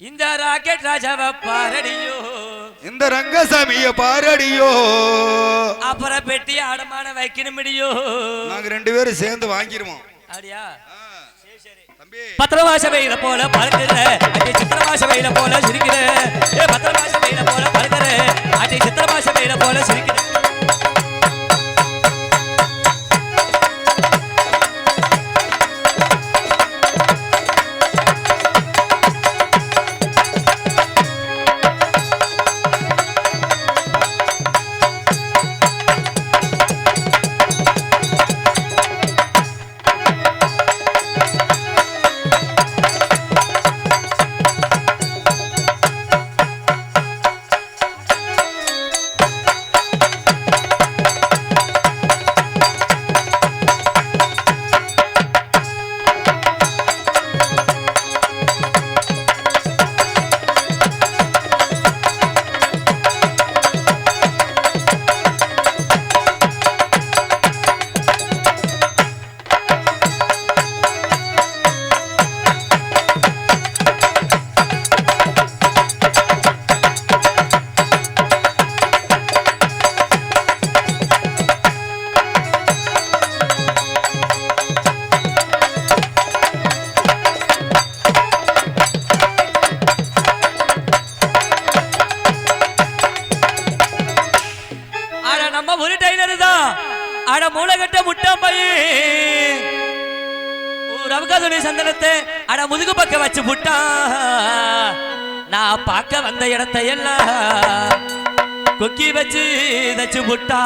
இந்த ராக்கெட் ராஜாவை பாரடியோ, இந்த ரங்கசாமிய பாரடியோ, அப்புறம் பெட்டி அடமான வைக்கணும் முடியோ. நாங்க 2 பேரும் சேர்ந்து வாங்கிருவோம். அப்படியா? பத்திரவாச வெயில போல பறக்குற அடி சித்திரவாச வெயில போல சிரிக்கிற, பத்திரவாச வெயில போல பறக்குற அடி சித்திரவாச வெயில போல சிரிக்கிற. சந்தனத்தை அட முதுகு பக்க வச்சு புட்டா, நான் பார்க்க வந்த இடத்தை எல்லாம் கொக்கி வச்சு தச்சு புட்டா,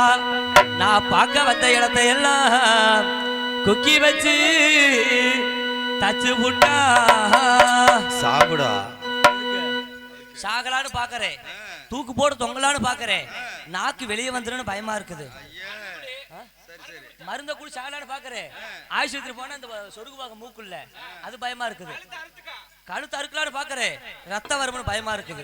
நான் பார்க்க வந்த இடத்தை எல்லாம் கொக்கி வச்சு தச்சு புட்டா. சாப்பிடா சாகலான்னு பாக்குறேன், தூக்கு போட்டு தொங்கலான்னு பாக்குறேன், நாக்கு வெளியே வந்துருன்னு பயமா இருக்குது. மருந்த கூட சாகலான்னு பாக்குறேன், ஆஸ்பத்திரி போனா அந்த சொருகு பாக்க மூக்குள்ள அது பயமா இருக்குது. கழுத்து அறுக்கலான்னு பாக்குறேன், ரத்த வரும்னு பயமா இருக்குது.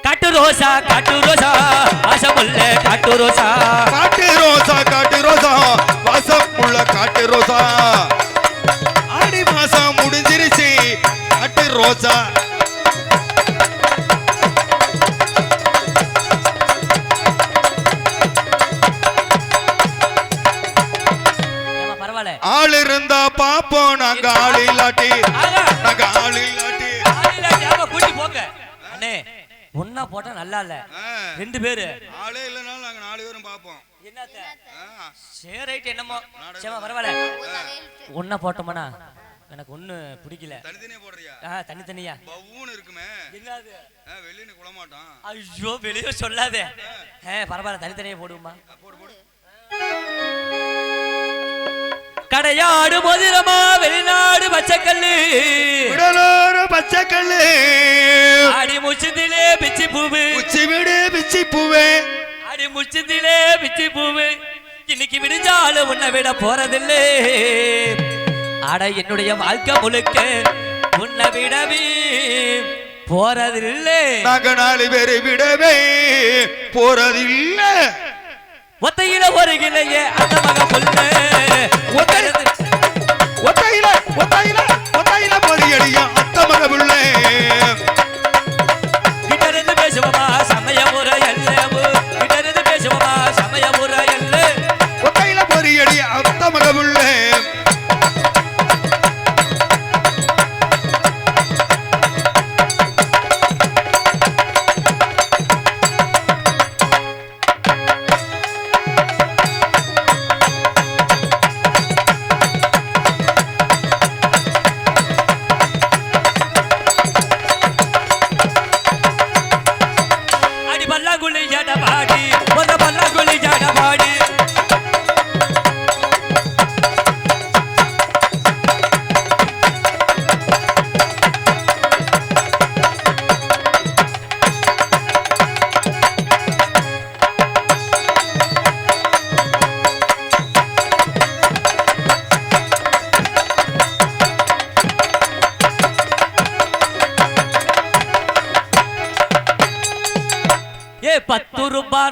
காட்டு ரோசா காட்டு ரோசா வாசமுள்ள காட்டு ரோசா, காட்டு ரோசா காட்டு ரோசா வாசமுள்ள காட்டு ரோசா, ஆடி மாசம் முடிஞ்சிருச்சு காட்டு ரோசா. ஆள் இருந்தா பாப்போம், நாங்க ஆள் இல்லாட்டி நாங்க ஆள் இல்லாட்டி கூட்டி போங்க. அண்ணே ஒன்னா போட்டா நல்லா இல்ல, 2 பேரு ஆளே இல்லனாலும் நாங்க 4 பேரும் பாப்போம். என்னத்த சரி ரைட், என்னமோ சேமா பரவாயில்ல. ஒன்னா போட்டோம்னா எனக்கு ஒண்ணு பிடிக்கல. தனித்தனியா போடுறியா? தனித்தனியா பவுன்னு இருக்குமே. என்னது வெளியில குள மாட்டான். ஐயோ வெளியே சொல்லாதே. பரவாயில்ல தனித்தனியா போடுமா. போடு போடு. கடையாடு மோதிரமா வெளிநாடு பச்சைக்கல்லு, விடலோரு பச்சைக்கல்லு, அடி முச்சந்திலே பிச்சி பூவு, உச்சி விடு பிச்சி பூவே, அடி முச்சந்திலே பிச்சி பூவு, இன்னைக்கு விடுஞ்சாலும் உன்னை விட போறதில்லை. அட என்னுடைய வாழ்க்கை முழுக்க உன்னை விடவே போறதில்லை. நாங்க 4 பேரை விடவே போறதில்லை. ஒத்தையில ஒரு கிளையே அந்த மக புல்ல, ஒத்தையில பொறியடியா அத்த மக புல்ல, கிட்ட இருந்து பேசுவமா சமய முறை அல்ல, கிட்ட இருந்து பேசுவமா சமய முறை அல்ல, ஒத்தையில பொறியடியா அத்த மக புல்ல.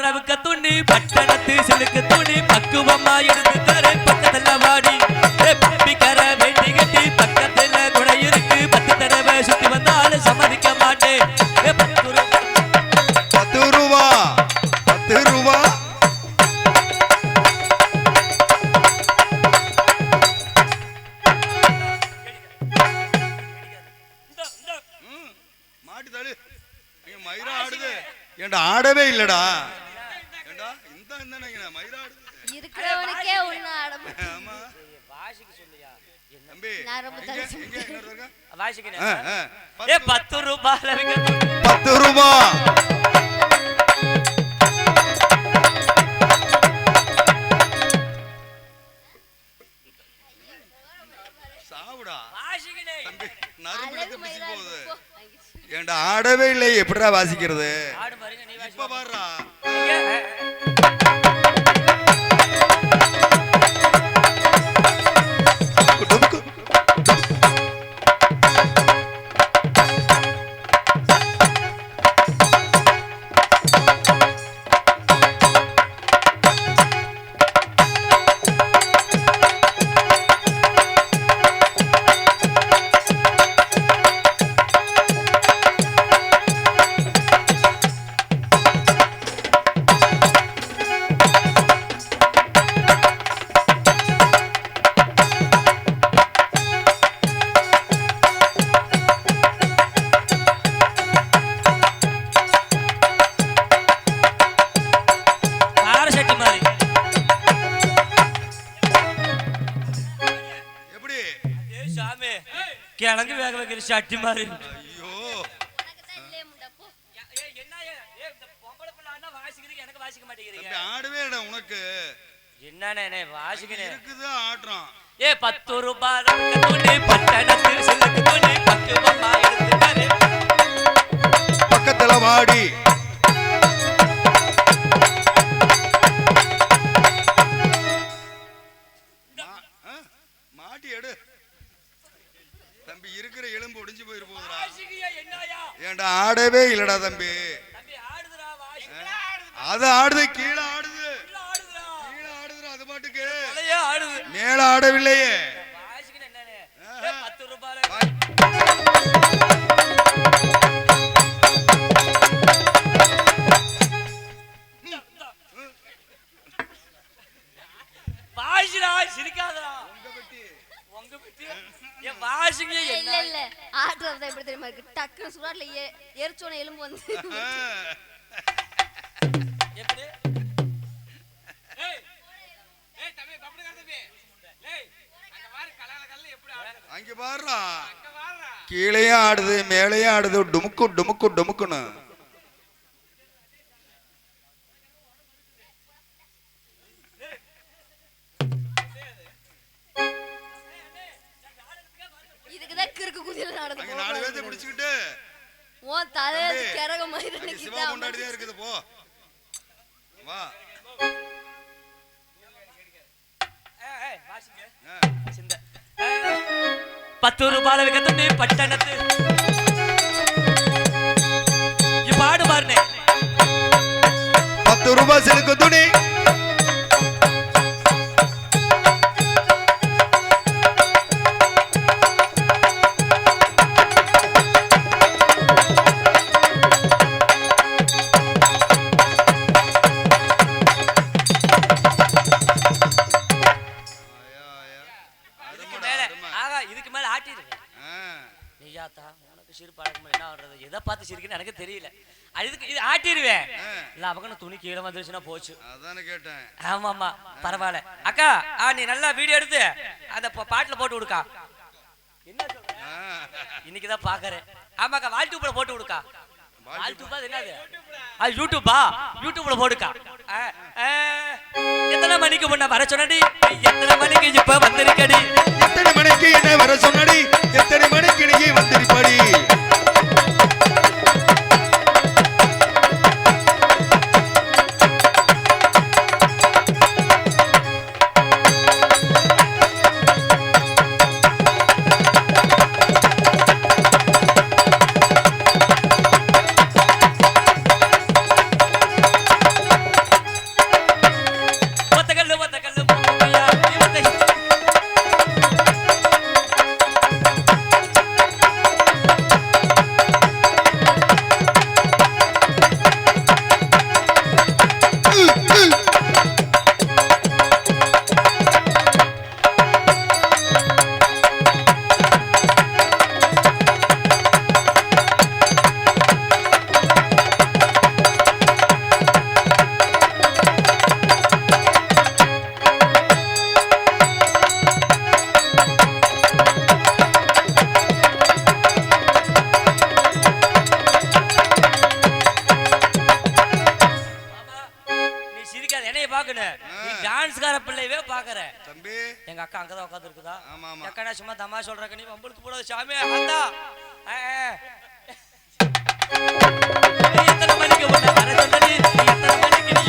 ரவுக்க துணி பட்டணத்து சிலுக்கு துணி பக்குவமா எடுத்து தரேன் பக்கத்துல வாடி ஏண்டா ஆடவே இல்லடா. ஏண்டா இந்த மயிலாடு இருக்கிறவனுக்கே ஒண்ணு ஆடம். ஆமா வாசிக்கு சொல்லியா தம்பி நான் ரொம்ப எங்க இன்னொரு இருக்கா? வாசிக்கு ஏ 10 ரூபாய் 10 ரூபாய். சாவுடா தம்பி நறுமணத்தை பிடிச்சு போகுது. ஏண்டா ஆடவே இல்லை எப்படிடா வாசிக்கிறது? ஆடு பாருங்க நீ வாசி. இப்ப பாருடா. கிழங்கு வேக வைக்கிற சட்டி மாதிரி. ஐயோ எனக்கு வாசிக்க மாட்டேங்கிறீங்க. ஆடவே இல்ல உனக்கு என்னண்ணே வாசிக்கிறேன் இருக்குது ஆடுறான். ஏ 10 ரூபாய் துணி பட்டணத்தில் சிலுக்கு துணி பக்குவமா எடுத்துட்டாரு. பக்கத்துல வாடி மாட்டி எடு தம்பி. இருக்கிற எலும்பு ஒடிஞ்சு போயிரு போகுதுடா. ஏண்டா ஆடவே இல்லடா தம்பி. அது ஆடுது கீழே ஆடுது கீழே ஆடுதுடா அது பாட்டுக்கு மேல ஆடவில்லையே. 10 ரூபாய் வாசிடா சிரிக்காதடா. உங்க பெட்டி ஏன் வாசிங்க இல்ல இல்ல ஆடுறது எப்படி தெரியுமா இருக்கு? டக்குனு சுறாட்ல எரிச்சோன எலும்பு வந்து எப்படி அங்க பாருடா கீழேயும் ஆடுது மேலேயும் ஆடுது டுமுக்கு டுமுக்கு டுமுக்குன்னு. இதுக்குதான் கிறுக்கு குதிரை நடந்து அங்க 4 பேத்தை பிடிச்சிக்கிட்டு ஓ தலை கரக மாதிரி அங்க சிவா கொண்டாடிதான் இருக்குது போ வா. வாசிங்க சிந்த 10 ரூபாய் விக்க துணி பட்டணத்து பாடு பாருனே. 10 ரூபாய் சிலுக்கு துணி இதுக்கு மேல ஆட்டிடுவேன். நீயாத்தா உனக்கு சிரிப்பாடகம் என்ன ஆடுறது? எதை பார்த்து சிரிக்குன்னு எனக்கு தெரியல. இதுக்கு இது ஆட்டிடுவேன். இல்ல அவங்க துணி கீழே வந்துருச்சுன்னா போச்சு. அதானே கேட்டேன். ஆமாமா பரவாயில்ல. அக்கா நீ நல்லா வீடியோ எடுத்து அந்த பாட்டுல போட்டு விடுக்கா. என்ன சொல்ற? இன்னைக்குதான் பாக்குறேன். ஆமாக்கா வால்டியூப்ல போட்டு விடுக்கா. வால்டியூப் என்னது? அது யூடியூப்பா? யூடியூப்ல போடுக்கா. எத்தனை மணிக்கு முன்ன வர சொன்னடி? எத்தனை மணிக்கு இப்ப வந்திருக்கடி? எத்தனை மணிக்கு என்ன வர சொன்னடி? எத்தனை மணிக்கு நீ வந்திருப்படி? பாக்குற தம்பி எங்க அக்கா அங்கதான் உட்கார்ந்து இருக்குதா ஆமா ஆமா அக்கா சும்மா தமா சொல்றக்க நீ உங்களுக்கு போடாத சாமி வந்தா எத்தனை மணிக்கு வர சொன்ன நீ எத்தனை மணிக்கு நீ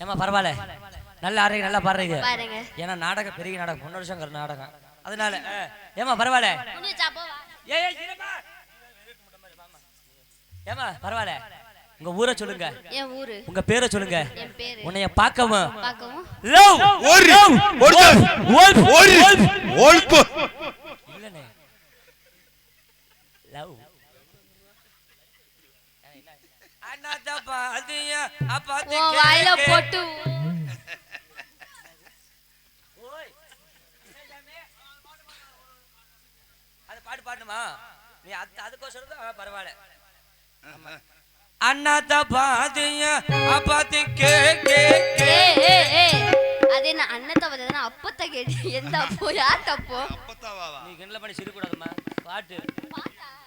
ஏமா பரவாயில்ல நல்லா ஆடுறீங்க நல்லா பாடுறீங்க ஏன்னா நாடகம் பெரிய நாடகம் 1 வருஷம் நாடகம் அதனால ஏமா பரவாயில்ல ஏமா பரவாயில்ல உங்க ஊரை சொல்லுங்க என் ஊரு உங்க பேரை சொல்லுங்க என் பேரு உன்னைய பார்க்கவும் லவ் இல்லனே லவ் அண்ணாத பாதியா அப்பாதி ஓ வாயில போட்டு ஓய் அது பாட்டு பாடுமா நீ அதுக்கோசரம் பரவாயில்ல அண்ணாத பாதியா அப்பாதி கே கே அது என்ன அண்ணத்தை வந்ததுன்னா அப்பத்த கேட்டு எந்த அப்போ யார் தப்போ நீ கிண்டல பண்ணி சிரிக்க கூடாதுமா பாட்டு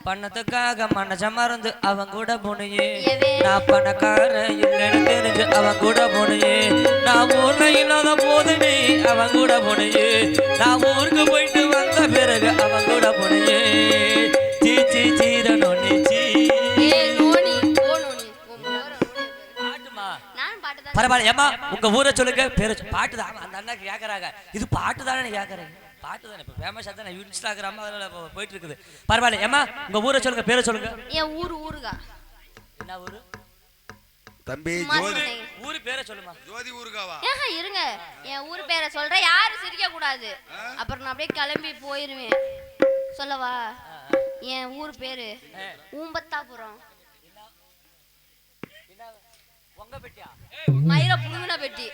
பண்ணத்துக்காக மனச மறந்து அவன் கூட போனையே நான் பணக்கார இல்லைன்னு தெரிஞ்சு அவன் கூட போனையே நான் ஊர்ல இல்லாத போது நீ அவன் கூட போனையே நான் ஊருக்கு போயிட்டு வந்த பிறகு அவன் கூட போனையே சீச்சி சீர நோனி சீ பரவாயில்ல ஏமா உங்க ஊரை சொல்லுங்க பேரு பாட்டு தான் அந்த அண்ணாக்கு கேக்குறாங்க இது பாட்டு தானே கேக்குறேன் பாட்டு தானே இப்ப ஃபேமஸா தானே இன்ஸ்டாகிராம் அதனால போயிட்டு இருக்குது பரவாயில்ல ஏமா உங்க ஊரை சொல்லுங்க பேரை சொல்லுங்க என் ஊருகா என்ன ஊரு தம்பி ஜோதி ஊரு பேரை சொல்லுமா ஜோதி ஊருகாவா இருங்க என் ஊர் பேரை சொல்றேன் யாரும் சிரிக்க கூடாது அப்புறம் நான் அப்படியே கிளம்பி போயிருவேன் சொல்லவா என் ஊர் பேரு ஊம்பத்தாபுரம் உங்க பெட்டியா மயிர புடுங்கின பெட்டி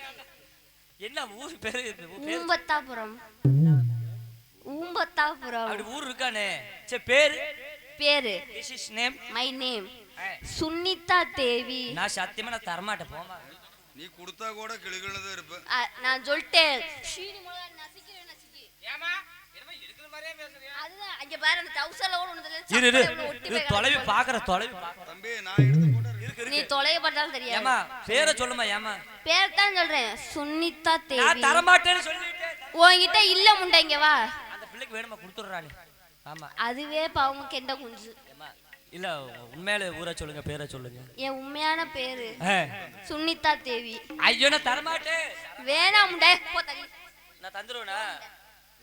என்ன ஊர் பேரு ஊம்பத்தாபுரம் ஊம்பத்தாபுரம் அப்படி ஊர் இருக்கானே சே பேரு பேரு this is name my name Sunita Devi நான் சத்தியமா நான் தர மாட்டேன் போமா நீ கொடுத்தா கூட கிளுகிளுதா இருப்ப நான் சொல்லிட்டேன் சீனி முளகா நசிக்கிறேன் நசிக்கி ஏமா என்னமா இருக்கிற மாதிரியே பேசுறியா அதுதான் அங்க பாரு அந்த டவுசர்ல ஓட ஒண்ணுல இரு தொலைவி பாக்குற தொலைவி தம்பி நான் எடுத்து போட்டா இருக்கு நீ தொலைய பார்த்தாலும் தெரியாது ஏமா பேரை சொல்லுமா ஏமா பேர் தான் சொல்றேன் சுனிதா தேவி நான் தர மாட்டேன்னு சொல்லிட்டேன் உன்கிட்ட இல்ல முண்டை இங்க வா அந்த பிள்ளைக்கு வேணுமா கொடுத்துறா நீ ஆமா அதுவே பாவம் கெண்ட குஞ்சு ஏமா இல்ல உண்மையில ஊரை சொல்லுங்க பேரை சொல்லுங்க என் உண்மையான பேரு சுனிதா தேவி ஐயோ நான் தர மாட்டேன் வேணாம் முண்டை போ தள்ளி நான் தந்துருவேனா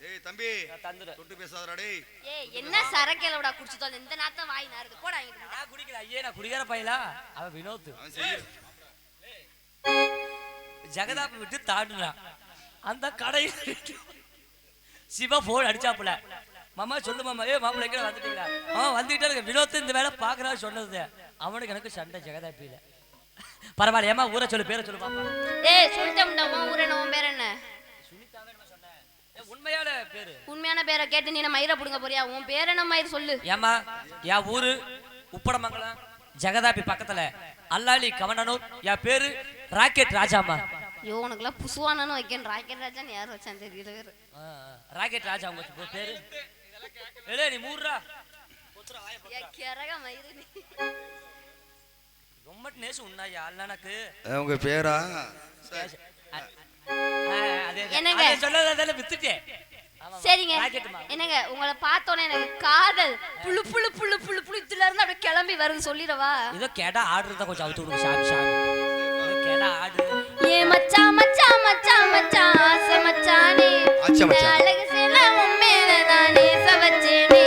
ஏய் தம்பி நான் தந்துறேன் தொட்டு பேசாதடா டேய் ஏய் என்ன சரக்கேலடா குடிச்சு தோல இந்த நாத்த வாய் நாறுது போடா இங்க நான் குடிக்கல ஐயே நான் குடிக்கிற பையலா அவன் வினோத் அவன் செய்ய ஜெகதாப்பை விட்டு தாண்டுறான் அந்த கடையில் சிவா போன் அடிச்சாப்புல மாமா சொல்லு மாமா மாப்பிள்ள எங்க வந்துட்டீங்களா வந்துட்டே வினோத் இந்த வேலை பாக்குறா சொன்னது அவனுக்கு எனக்கு சண்டை ஜெகதாப்பில பரவாயில்ல ஏமா ஊரை சொல்லு பேரை சொல்லு பாப்பா சொல்லிட்டோம்டா ஊரே நம்ம பேர் என்ன சுனிதாவே நம்ம சொன்னேன் உண்மையான பேரு உண்மையான பேரை கேட்டு நீ நம்ம மயிரை புடுங்க போறியா உன் பேர் என்ன மயிர் சொல்லு ஏமா என் ஊரு உப்படமங்கலம் ஜெகதாப்பி பக்கத்துல அல்லாலி கவனனூர் என் பேரு ராக்கெட் ராஜாமா ஐயோ உனக்குலாம் புசுவானு வைக்கணும் ராக்கெட் ராஜான்னு யார் வச்சான் தெரியல வேற ராக்கெட் ராஜா உங்க பேரு ஏலே நீ மூடுறா ரொம்ப நேசு உன்னாயா அல்லனக்கு உங்க பேரா என்னங்க சொல்லறதால வித்துட்டே சரிங்க என்னங்க உங்களை பார்த்தோனே எனக்கு காதல் blue blue blue blue blue இதுல இருந்து அப்படியே கிளம்பி வருது சொல்லிடவா இதோ கேடா ஆர்டர் தான் கொஞ்சம் அவுத்து விடுங்க சாமி சாமி கேடா ஆர்டர் ஏ மச்சான் மச்சான் மச்சான் மச்சான் ஆசை மச்சானே அழகு சேல உம்மேல நானே சவச்சேனே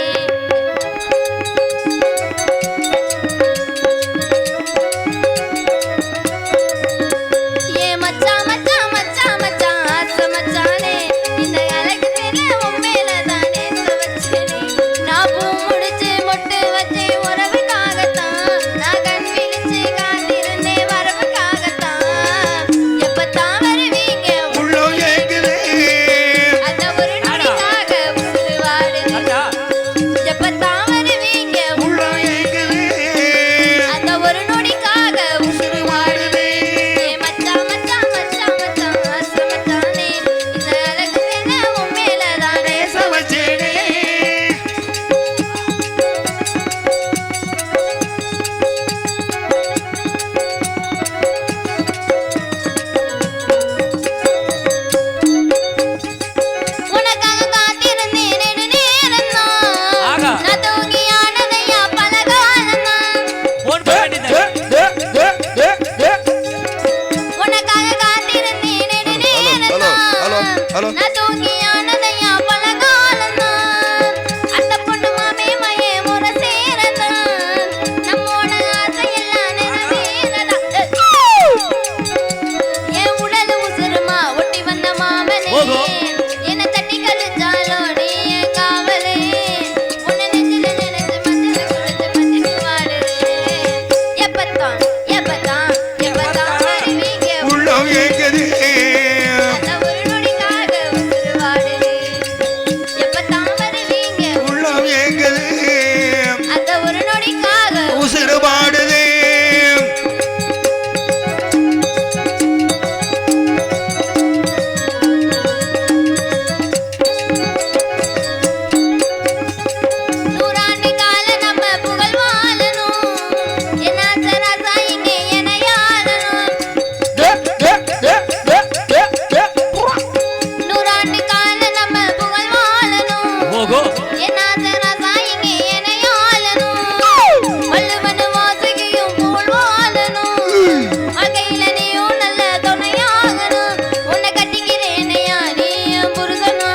அந்த ஒரு வாழ்க்கையில நீயும் நல்ல துணையாகணும் உன்னை கட்டிக்கிறேனையா நீ என் புருஷனா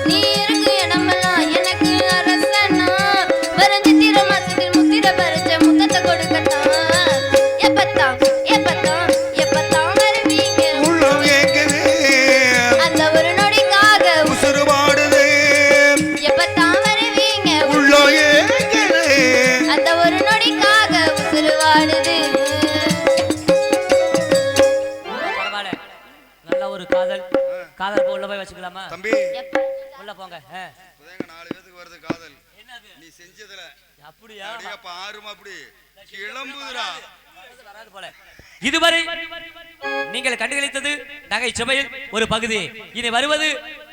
நீ இருக்கு இடமெல்லாம் எனக்கு அரசனா வரும் சித்திர மாசத்தில் முத்திர பறிச்ச முத்தத்தை கொடுக்கத்தான் எப்பத்தான் எப்பத்தான் எப்பத்தான் வருவீங்க உள்ளம் ஏங்குது அந்த ஒரு நொடிக்காக உசுறு பாடுது எப்பத்தான் வருவீங்க உள்ளம் ஏங்குது அந்த ஒரு நொடிக்காக உசுறு வாடுது பரவாயில்ல நல்ல ஒரு காதல் காதல் உள்ள போய் வச்சுக்கலாமா தம்பி உள்ள போங்க இப்பதாங்க 4 பேத்துக்கு வருது காதல் நீ செஞ்சதுல அப்படியா அப்படியே பாருமா அப்படி கிளம்புதுடா வராது போல இதுவரை நீங்கள் கண்டுகளித்தது நகைச்சுவையில் ஒரு பகுதி இனி வருவது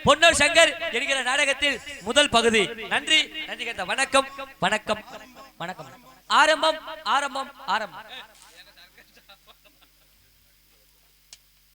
பொன்னர் சங்கர் என்கிற நாடகத்தில் முதல் பகுதி நன்றி நன்றி கேட்ட வணக்கம் வணக்கம் வணக்கம் ஆரம்பம் ஆரம்பம் ஆரம்பம்